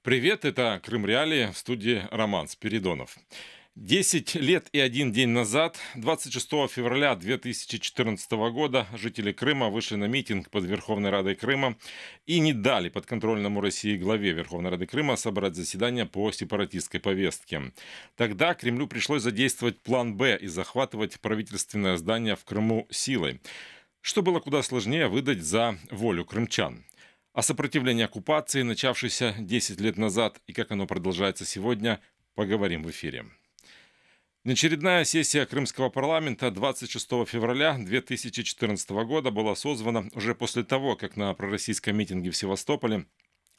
Привет, это Крым Реалии, в студии Роман Спиридонов. 10 лет и один день назад, 26 февраля 2014 года, жители Крыма вышли на митинг под Верховной Радой Крыма и не дали подконтрольному России главе Верховной Рады Крыма собрать заседание по сепаратистской повестке. Тогда Кремлю пришлось задействовать план «Б» и захватывать правительственное здание в Крыму силой, что было куда сложнее выдать за волю крымчан. О сопротивлении оккупации, начавшейся 10 лет назад, и как оно продолжается сегодня, поговорим в эфире. Очередная сессия Крымского парламента 26 февраля 2014 года была созвана уже после того, как на пророссийском митинге в Севастополе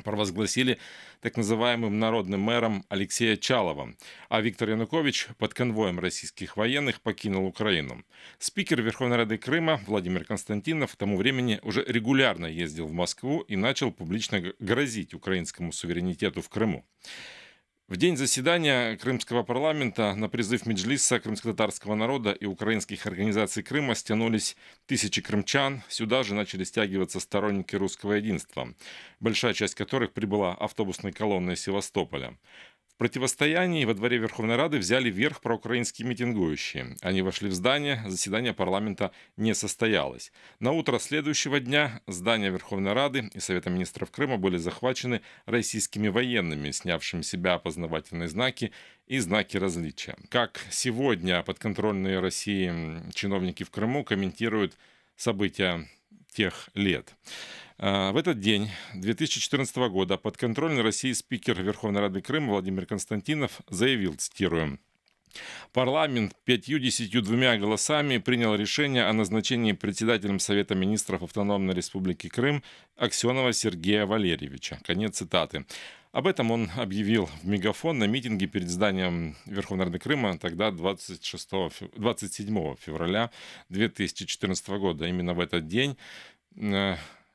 провозгласили так называемым народным мэром Алексея Чалова, а Виктор Янукович под конвоем российских военных покинул Украину. Спикер Верховной Рады Крыма Владимир Константинов к тому времени уже регулярно ездил в Москву и начал публично грозить украинскому суверенитету в Крыму. В день заседания Крымского парламента на призыв Меджлиса крымско-татарского народа и украинских организаций Крыма стянулись тысячи крымчан. Сюда же начали стягиваться сторонники русского единства, большая часть которых прибыла автобусной колонной из Севастополя. В противостоянии во дворе Верховной Рады взяли верх проукраинские митингующие. Они вошли в здание, заседание парламента не состоялось. На утро следующего дня здания Верховной Рады и Совета министров Крыма были захвачены российскими военными, снявшими с себя опознавательные знаки и знаки различия. Как сегодня подконтрольные России чиновники в Крыму комментируют события тех лет. В этот день 2014 года подконтрольный России спикер Верховной Рады Крыма Владимир Константинов заявил, цитируем: «Парламент 5-10 голосами принял решение о назначении председателем Совета министров Автономной Республики Крым Аксенова Сергея Валерьевича». Конец цитаты. Об этом он объявил в мегафон на митинге перед зданием Верховной Рады Крыма тогда 27 февраля 2014 года. Именно в этот день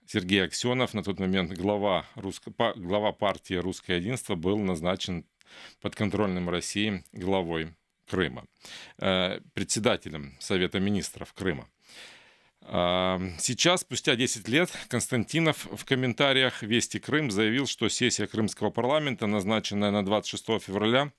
Сергей Аксенов, на тот момент глава партии «Русское единство», был назначен подконтрольным России главой Крыма, председателем Совета министров Крыма. Сейчас, спустя 10 лет, Константинов в комментариях «Вести Крым» заявил, что сессия Крымского парламента, назначенная на 26 февраля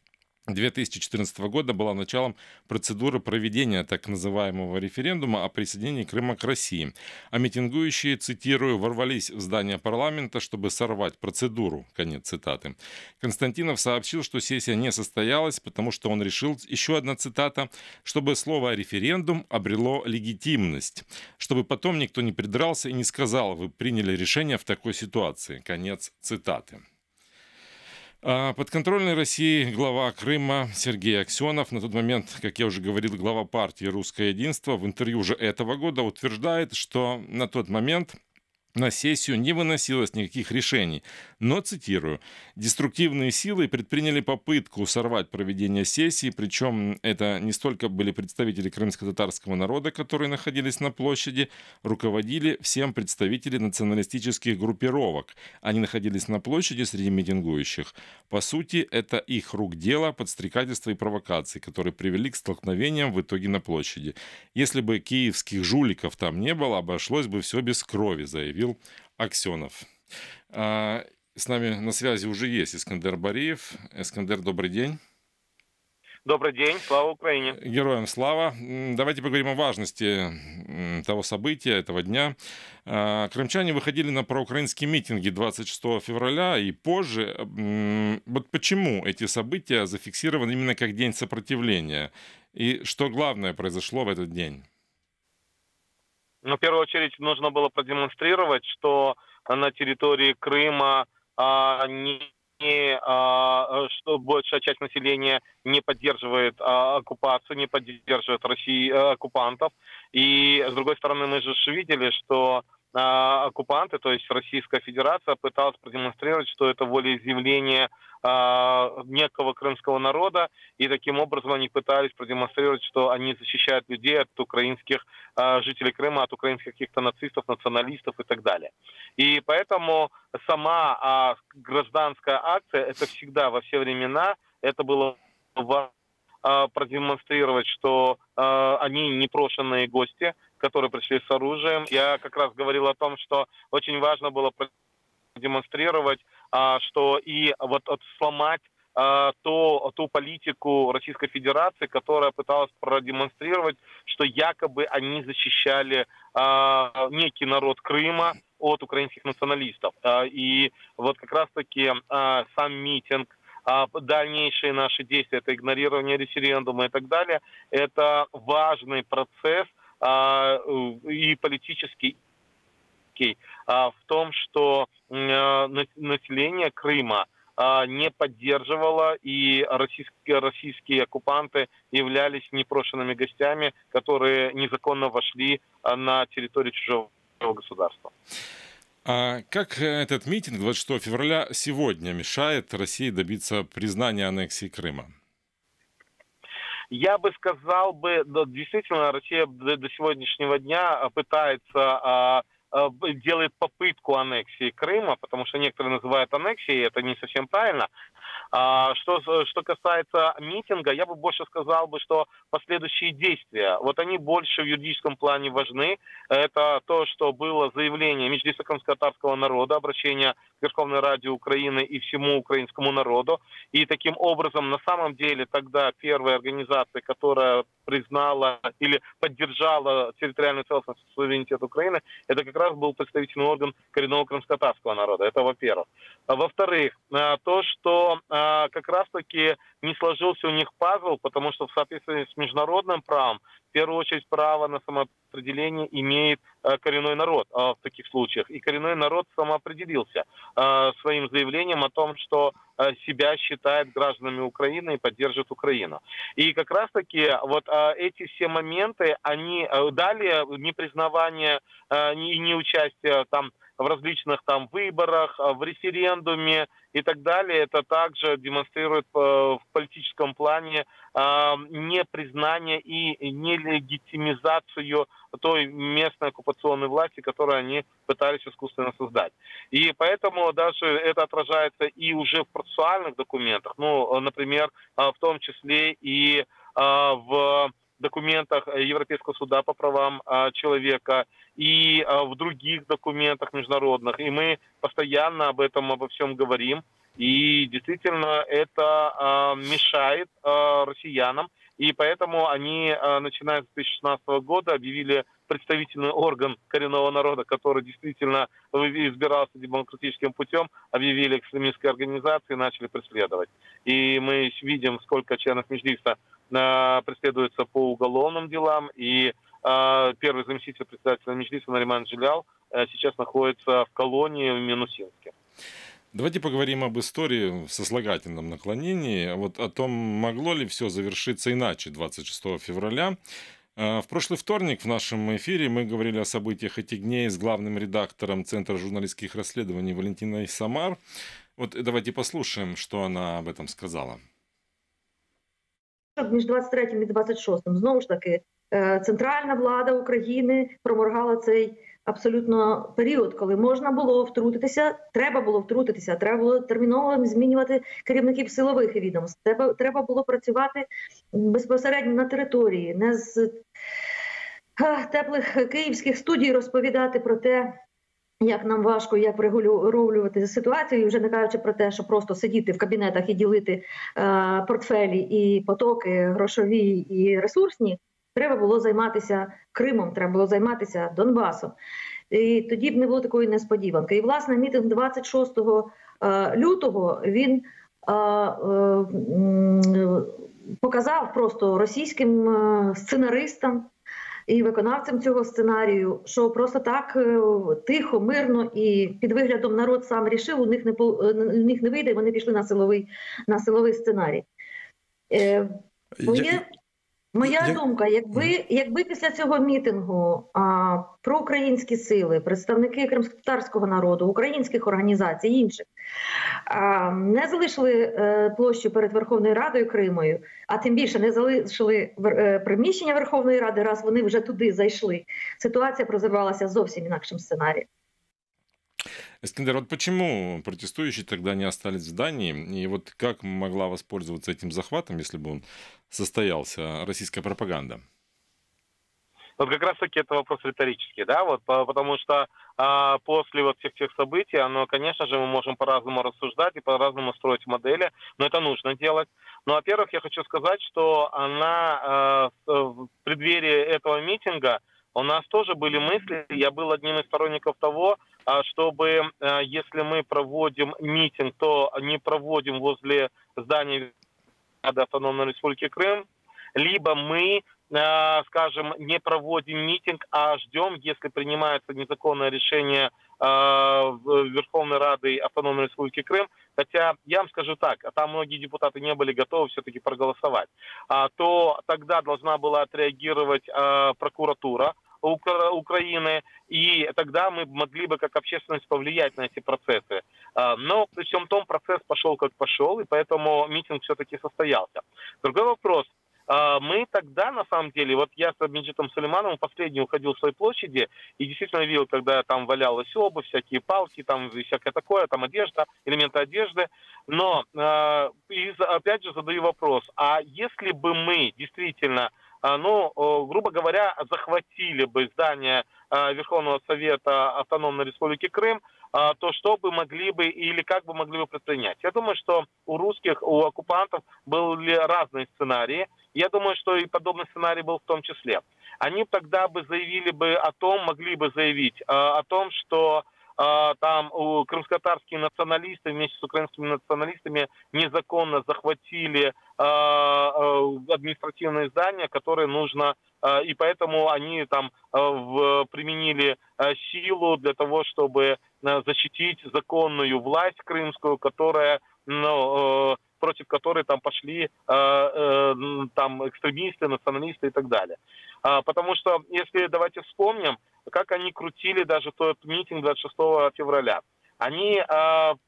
2014 года, была началом процедуры проведения так называемого референдума о присоединении Крыма к России. А митингующие, цитирую, ворвались в здание парламента, чтобы сорвать процедуру. Конец цитаты. Константинов сообщил, что сессия не состоялась, потому что он решил, еще одна цитата, чтобы слово «референдум» обрело легитимность, чтобы потом никто не придрался и не сказал: «Вы приняли решение в такой ситуации». Конец цитаты. Подконтрольный России глава Крыма Сергей Аксенов, на тот момент, как я уже говорил, глава партии «Русское единство», в интервью уже этого года утверждает, что на тот момент на сессию не выносилось никаких решений. Но, цитирую, «деструктивные силы предприняли попытку сорвать проведение сессии, причем это не столько были представители крымско-татарского народа, которые находились на площади, руководили всем представители националистических группировок. Они находились на площади среди митингующих. По сути, это их рук дело, подстрекательства и провокации, которые привели к столкновениям в итоге на площади. Если бы киевских жуликов там не было, обошлось бы все без крови», заявил Аксенов. С нами на связи уже есть Искандер Бариев. Искандер, добрый день. Добрый день, слава Украине. Героям слава. Давайте поговорим о важности того события, этого дня. Крымчане выходили на проукраинские митинги 26 февраля и позже. Вот почему эти события зафиксированы именно как день сопротивления? И что главное произошло в этот день? Ну, в первую очередь, нужно было продемонстрировать, что на территории Крыма что большая часть населения не поддерживает оккупацию, не поддерживает России оккупантов. И, с другой стороны, мы же видели, что оккупанты, то есть Российская Федерация, пыталась продемонстрировать, что это волеизъявление некого крымского народа, и таким образом они пытались продемонстрировать, что они защищают людей от украинских жителей Крыма, от украинских каких-то нацистов, националистов и так далее. И поэтому сама гражданская акция, это всегда во все времена, это было продемонстрировать, что они непрошенные гости, которые пришли с оружием. Я как раз говорил о том, что очень важно было продемонстрировать что и вот сломать ту политику Российской Федерации, которая пыталась продемонстрировать, что якобы они защищали некий народ Крыма от украинских националистов. И вот как раз-таки сам митинг, дальнейшие наши действия, это игнорирование референдума и так далее, это важный процесс и политический в том, что население Крыма не поддерживало, и российские оккупанты являлись непрошенными гостями, которые незаконно вошли на территорию чужого государства. А как этот митинг 26 февраля сегодня мешает России добиться признания аннексии Крыма? Я бы сказал, действительно, Россия до сегодняшнего дня пытается делает попытку аннексии Крыма, потому что некоторые называют аннексией, это не совсем правильно. Что касается митинга, я бы больше сказал, что последующие действия, вот они больше в юридическом плане важны. Это то, что было заявление Меджлиса крымско-татарского народа, обращение к Верховной Раде Украины и всему украинскому народу. И таким образом, на самом деле, тогда первая организация, которая признала или поддержала территориальную целостность и суверенитет Украины, это как раз был представительный орган коренного крымско-татарского народа. Это во-первых. Во-вторых, то, что как раз-таки не сложился у них пазл, потому что в соответствии с международным правом, в первую очередь право на самоопределение имеет коренной народ в таких случаях. И коренной народ самоопределился своим заявлением о том, что себя считает гражданами Украины и поддерживает Украину. И как раз-таки вот эти все моменты, они далее непризнавание и неучастие там в различных там выборах, в референдуме и так далее, это также демонстрирует в политическом плане непризнание и нелегитимизацию той местной оккупационной власти, которую они пытались искусственно создать. И поэтому даже это отражается и уже в процессуальных документах, ну, например, в том числе и в документах Европейского суда по правам человека и в других документах международных. И мы постоянно обо всем говорим. И действительно это мешает россиянам. И поэтому они, начиная с 2016 года, объявили представительный орган коренного народа, который действительно избирался демократическим путем, объявили экстремистской организацией и начали преследовать. И мы видим, сколько членов Меджлиса преследуется по уголовным делам. И первый заместитель председателя Меджлиса Нариман Джилял сейчас находится в колонии в Минусинске. Давайте поговорим об истории в сослагательном наклонении. Вот о том, могло ли все завершиться иначе 26 февраля. В прошлый вторник в нашем эфире мы говорили о событиях этих дней с главным редактором Центра журналистских расследований Валентиной Самар. Вот давайте послушаем, что она об этом сказала. Між 23 і 26 знову ж таки центральна влада України проморгала цей абсолютно період, коли можна було втрутитися, треба було терміново змінювати керівників силових відомств, треба було працювати безпосередньо на території, не з теплих київських студій розповідати про те, як нам важко, як врегулювати ситуацію, вже не кажучи про те, що просто сидіти в кабінетах і ділити портфелі і потоки грошові і ресурсні. Треба було займатися Кримом, треба було займатися Донбасом. І тоді б не було такої несподіванки. І, власне, мітинг 26 лютого, він показав просто російським сценаристам і виконавцям цього сценарію, що просто так тихо, мирно і під виглядом народ сам рішив, у них не вийде, вони пішли на силовий сценарій. Моя думка, якби після цього мітингу проукраїнські сили, представники кримськотатарського народу, українських організацій, інших, не залишили площу перед Верховною Радою Кримою, а тим більше не залишили приміщення Верховної Ради, раз вони вже туди зайшли, ситуація розвивалася зовсім інакшим сценарієм. Эскандер, вот почему протестующие тогда не остались в здании? И вот как могла воспользоваться этим захватом, если бы он состоялся, российская пропаганда? Вот как раз-таки это вопрос риторический, да, вот, потому что после вот всех тех событий, конечно же, мы можем по-разному рассуждать и по-разному строить модели, но это нужно делать. Но, во-первых, я хочу сказать, что в преддверии этого митинга у нас тоже были мысли, я был одним из сторонников того, чтобы, если мы проводим митинг, то не проводим возле здания Автономной Республики Крым, либо мы, скажем, не проводим митинг, а ждем, если принимается незаконное решение Верховной Рады Автономной Республики Крым, хотя я вам скажу так, там многие депутаты не были готовы все-таки проголосовать, то тогда должна была отреагировать прокуратура Украины, и тогда мы могли бы как общественность повлиять на эти процессы. Но при всем том процесс пошел как пошел, и поэтому митинг все-таки состоялся. Другой вопрос. Мы тогда, на самом деле, вот я с Меджидом Сулеймановым последний уходил с своей площади и действительно видел, когда там валялась обувь, всякие палки, там всякое такое, там одежда, элементы одежды. Но, опять же, задаю вопрос, а если бы мы действительно, грубо говоря, захватили бы здание Верховного Совета Автономной Республики Крым, то что бы могли бы или как бы могли бы предпринять? Я думаю, что у русских, у оккупантов были разные сценарии. Я думаю, что и подобный сценарий был в том числе. Они тогда бы заявили бы о том, могли бы заявить о том, что там крымско-татарские националисты вместе с украинскими националистами незаконно захватили административные здания, которые нужно, и поэтому они там применили силу для того, чтобы защитить законную власть крымскую, которая, против которой там пошли там экстремисты, националисты и так далее. Потому что, если давайте вспомним, как они крутили даже тот митинг 26 февраля. Они к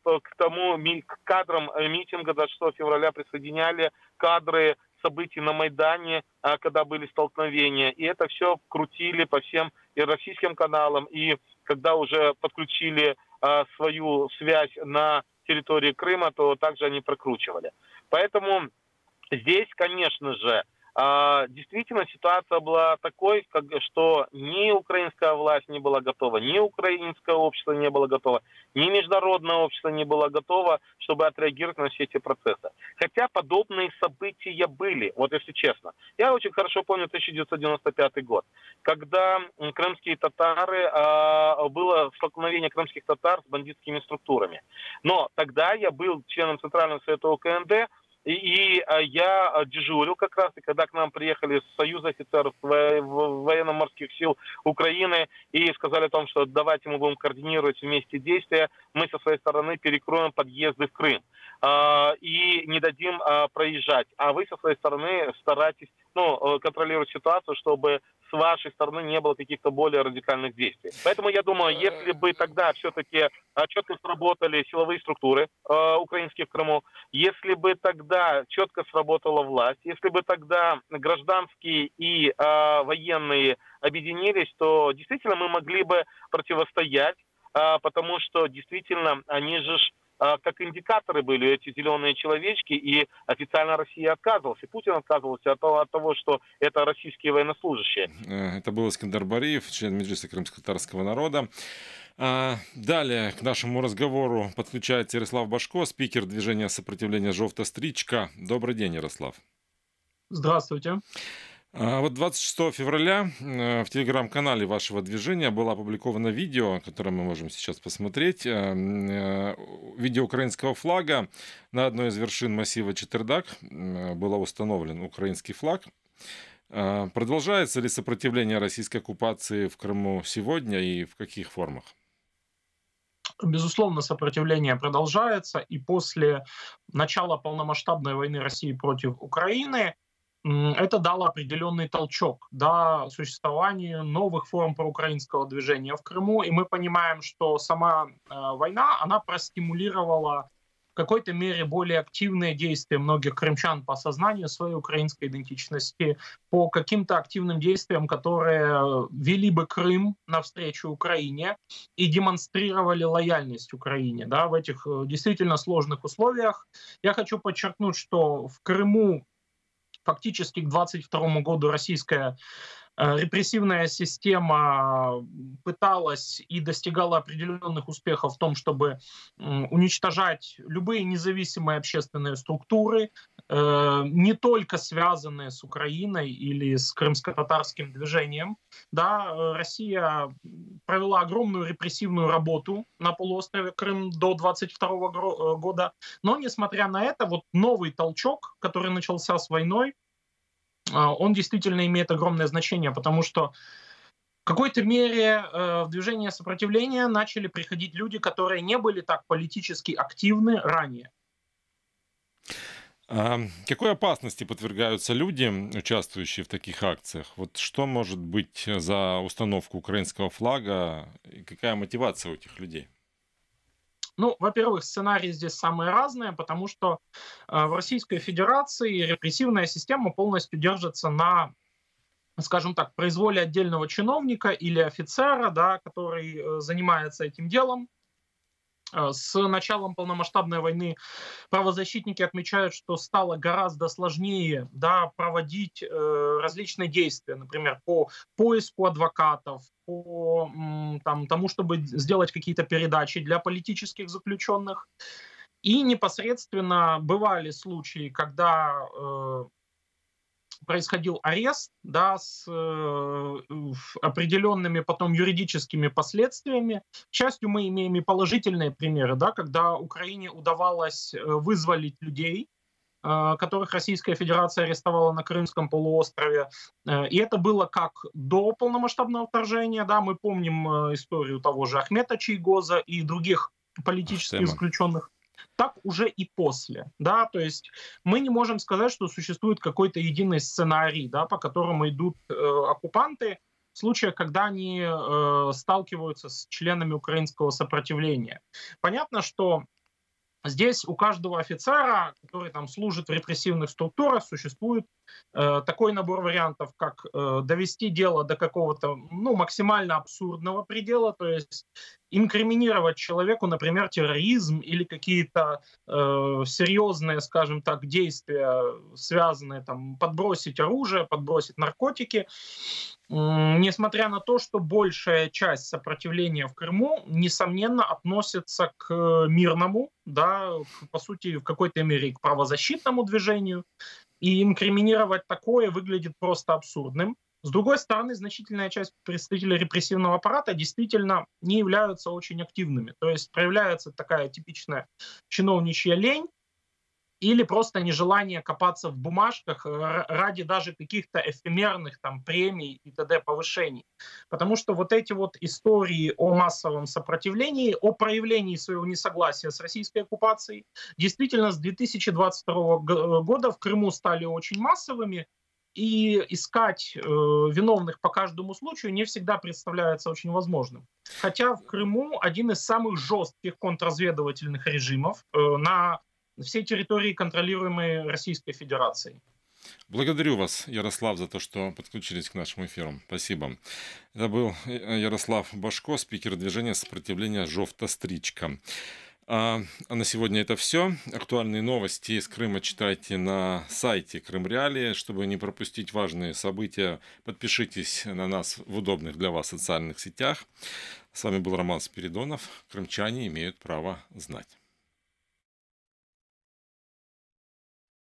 кадрам митинга 26 февраля присоединяли кадры событий на Майдане, когда были столкновения. И это все крутили по всем и российским каналам, и когда уже подключили свою связь на территории Крыма, то также они прокручивали. Поэтому здесь, конечно же, действительно ситуация была такой, что ни украинская власть не была готова, ни украинское общество не было готово, ни международное общество не было готово, чтобы отреагировать на все эти процессы. Хотя подобные события были, вот если честно. Я очень хорошо помню 1995 год, когда крымские татары, было столкновение крымских татар с бандитскими структурами. Но тогда я был членом Центрального совета УКНД, и я дежурил как раз, и когда к нам приехали с Союза офицеров военно-морских сил Украины и сказали о том, что давайте мы будем координировать вместе действия, мы со своей стороны перекроем подъезды в Крым и не дадим проезжать. А вы со своей стороны старайтесь контролировать ситуацию, чтобы с вашей стороны не было каких-то более радикальных действий. Поэтому я думаю, если бы тогда все-таки четко сработали силовые структуры украинские в Крыму, если бы тогда четко сработала власть, если бы тогда гражданские и военные объединились, то действительно мы могли бы противостоять, потому что действительно они же как индикаторы были эти зеленые человечки, и официально Россия отказывалась, и Путин отказывался от того, что это российские военнослужащие. Это был Искандер Бариев, член Меджлиса крымско-татарского народа. Далее к нашему разговору подключается Ярослав Башко, спикер движения сопротивления «Жовта стрічка». Добрый день, Ярослав. Здравствуйте. Вот 26 февраля в телеграм-канале вашего движения было опубликовано видео, которое мы можем сейчас посмотреть. Видео украинского флага. На одной из вершин массива Четвердак был установлен украинский флаг. Продолжается ли сопротивление российской оккупации в Крыму сегодня и в каких формах? Безусловно, сопротивление продолжается. И после начала полномасштабной войны России против Украины это дало определенный толчок существованию новых форм проукраинского движения в Крыму. И мы понимаем, что сама война, она простимулировала в какой-то мере более активные действия многих крымчан по осознанию своей украинской идентичности, по каким-то активным действиям, которые вели бы Крым навстречу Украине и демонстрировали лояльность Украине в этих действительно сложных условиях. Я хочу подчеркнуть, что в Крыму фактически к 2022 году российская репрессивная система пыталась и достигала определенных успехов в том, чтобы уничтожать любые независимые общественные структуры, не только связанные с Украиной или с крымско-татарским движением. Да, Россия провела огромную репрессивную работу на полуострове Крым до 22 года, но, несмотря на это, вот новый толчок, который начался с войной, он действительно имеет огромное значение, потому что в какой-то мере в движение сопротивления начали приходить люди, которые не были так политически активны ранее. Какой опасности подвергаются люди, участвующие в таких акциях? Вот что может быть за установку украинского флага и какая мотивация у этих людей? Ну, во-первых, сценарии здесь самые разные, потому что в Российской Федерации репрессивная система полностью держится на, скажем так, произволе отдельного чиновника или офицера, да, который занимается этим делом. С началом полномасштабной войны правозащитники отмечают, что стало гораздо сложнее, да, проводить различные действия, например, по поиску адвокатов, по тому, чтобы сделать какие-то передачи для политических заключенных. И непосредственно бывали случаи, когда происходил арест, да, с определенными потом юридическими последствиями. К счастью, мы имеем и положительные примеры, да, когда Украине удавалось вызволить людей, которых Российская Федерация арестовала на Крымском полуострове. И это было как до полномасштабного вторжения. Да, мы помним историю того же Ахмета Чийгоза и других политических заключенных, так уже и после. Да, то есть мы не можем сказать, что существует какой-то единый сценарий, да, по которому идут оккупанты в случаях, когда они сталкиваются с членами украинского сопротивления. Понятно, что здесь у каждого офицера, который там служит в репрессивных структурах, существует такой набор вариантов, как довести дело до какого-то максимально абсурдного предела, то есть инкриминировать человеку, например, терроризм или какие-то серьезные, скажем так, действия, связанные, там, подбросить оружие, подбросить наркотики. Несмотря на то, что большая часть сопротивления в Крыму, несомненно, относится к мирному, да, по сути, в какой-то мере к правозащитному движению, и инкриминировать такое выглядит просто абсурдным. С другой стороны, значительная часть представителей репрессивного аппарата действительно не являются очень активными. То есть проявляется такая типичная чиновничья лень или просто нежелание копаться в бумажках ради даже каких-то эфемерных там премий и т.д. повышений. Потому что вот эти вот истории о массовом сопротивлении, о проявлении своего несогласия с российской оккупацией действительно с 2022 года в Крыму стали очень массовыми, и искать виновных по каждому случаю не всегда представляется очень возможным. Хотя в Крыму один из самых жестких контрразведывательных режимов на всей территории, контролируемой Российской Федерацией. Благодарю вас, Ярослав, за то, что подключились к нашему эфиру. Спасибо. Это был Ярослав Башко, спикер движения сопротивления «Жовта стрічка». А на сегодня это все. Актуальные новости из Крыма читайте на сайте Крым Реалии. Чтобы не пропустить важные события, подпишитесь на нас в удобных для вас социальных сетях. С вами был Роман Спиридонов. Крымчане имеют право знать.